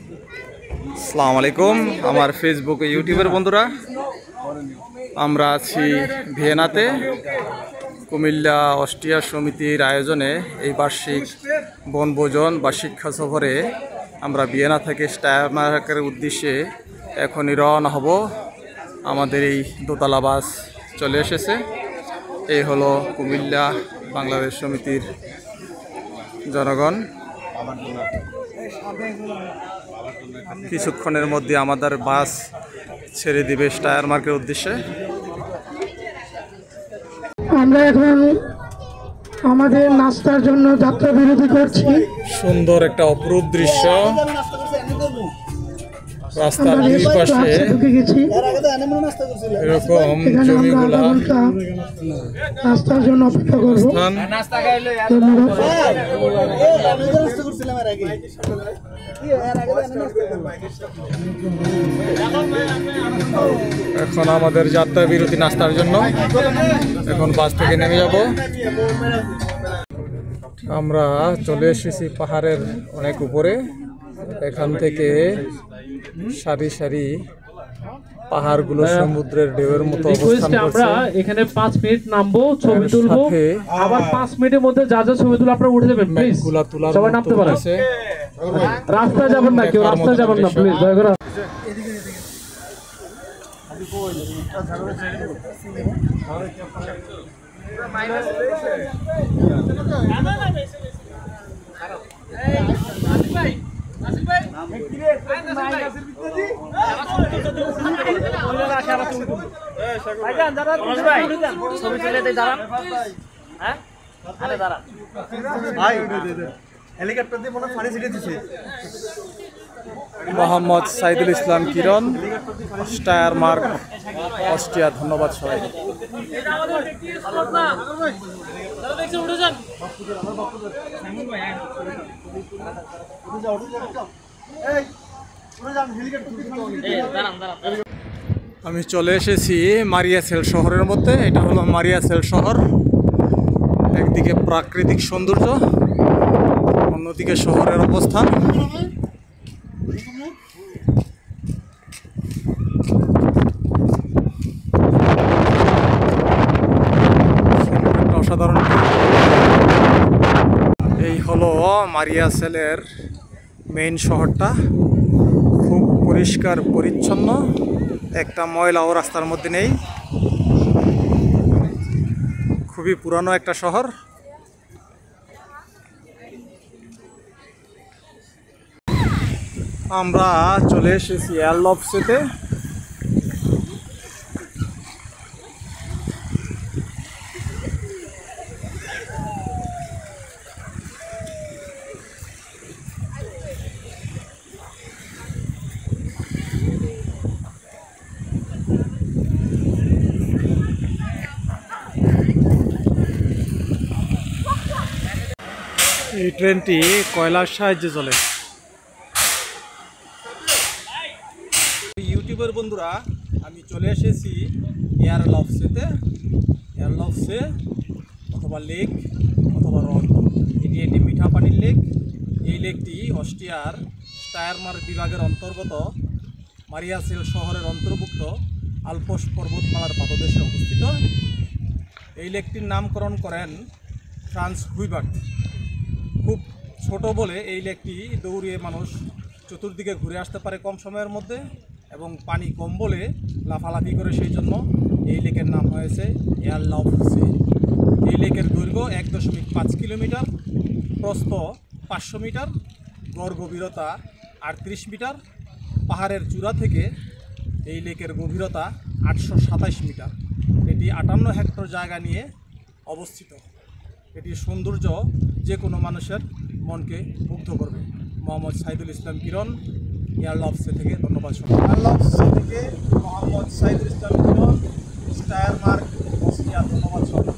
আসসালামু আলাইকুম আমার ফেসবুক ও ইউটিউবের বন্ধুরা, আমরা আছি ভিয়েনাতে। কুমিল্লা অস্ট্রিয়া সমিতির আয়োজনে এই বার্ষিক বনভোজন বা শিক্ষা সফরে আমরা ভিয়েনা থেকে স্টায়ারমার্কের উদ্দেশ্যে এখনই রওনা হব। আমাদের এই দোতলা বাস চলে এসেছে। এই হলো কুমিল্লা বাংলাদেশ সমিতির জনগণ। কিছুক্ষণের মধ্যে আমাদের বাস ছেড়ে দিবে স্টায়ারমার্কের উদ্দেশ্যে। আমরা এখন আমাদের নাস্তার জন্য যাত্রা বিরতি করছি। সুন্দর একটা অপরূপ দৃশ্য, রাস্তার দুই পাশে এরকম জমিগুলা নাস্তার জন্য অপেক্ষা করবো। এখন আমাদের যাত্রা বিরতি নাস্তার জন্য। এখন বাস থেকে নেমে যাব। আমরা চলে এসেছি পাহাড়ের অনেক উপরে। এখান থেকে সারি সারি পাহাড়গুলো সমুদ্রের ঢেউয়ের মতো অবস্থান করছে। আমরা এখানে 5 মিনিট নামবো, ছবি তুলবো, আবার 5 মিনিটের মধ্যে যা যা ছবি তুলে আপনারা উঠে যাবেন। প্লিজ সবাই নামতে পারেন। রাস্তা যাবেন না, কেউ রাস্তা যাবেন না প্লিজ, দয়া করে। মোহাম্মদ সাইদুল ইসলাম কিরণ, স্টায়ারমার্ক, অস্ট্রিয়া। ধন্যবাদ সবাই। আমি চলে এসেছি মারিয়াসেল শহরের মধ্যে। এটা হলো মারিয়াসেল শহর। একদিকে প্রাকৃতিক সৌন্দর্য, অন্যদিকে শহরের অবস্থান। অসাধারণ। এই হলো মারিয়াসেলের মেইন শহরটা। খুব পরিষ্কার পরিচ্ছন্ন, একটা ময়লাও রাস্তার মধ্যে নেই। খুবই পুরানো একটা শহর। আমরা চলে এসেছি এয়ারলফসেতে। এই ট্রেনটি কয়লার সাহায্যে চলে। ইউটিউবের বন্ধুরা, আমি চলে এসেছি এয়ারলফসেতে। এয়ারলফসে অথবা লেক অথবা হ্রদ, এটি একটি মিঠা পানির লেক। এই লেকটি অস্ট্রিয়ার স্টায়ারমার্ক বিভাগের অন্তর্গত মারিয়াসেল শহরের অন্তর্ভুক্ত আলপস পর্বতমালার পাদদেশে অবস্থিত। এই লেকটির নামকরণ করেন ফ্রান্স হুইবার্ট। খুব ছোট বলে এই লেকটি দৌড়িয়ে মানুষ চতুর্দিকে ঘুরে আসতে পারে কম সময়ের মধ্যে, এবং পানি কম বলে লাফালাফি করে, সেই জন্য এই লেকের নাম হয়েছে এয়ারলফসে। এই লেকের দৈর্ঘ্য 1.5 কিলোমিটার, প্রস্থ 500 মিটার, গড় গভীরতা 38 মিটার। পাহাড়ের চূড়া থেকে এই লেকের গভীরতা 827 মিটার। এটি 58 হেক্টর জায়গা নিয়ে অবস্থিত। এটির সৌন্দর্য যে কোনো মানুষের মনকে মুগ্ধ করবে। মোহাম্মদ সাইদুল ইসলাম কিরণ, এয়ারলফসে থেকে। ধন্যবাদ সবাই। এয়ারলফসে থেকে মোহাম্মদ সাইদুল ইসলাম কিরণ, স্টায়ারমার্ক, অস্ট্রিয়া। ধন্যবাদ সবাই।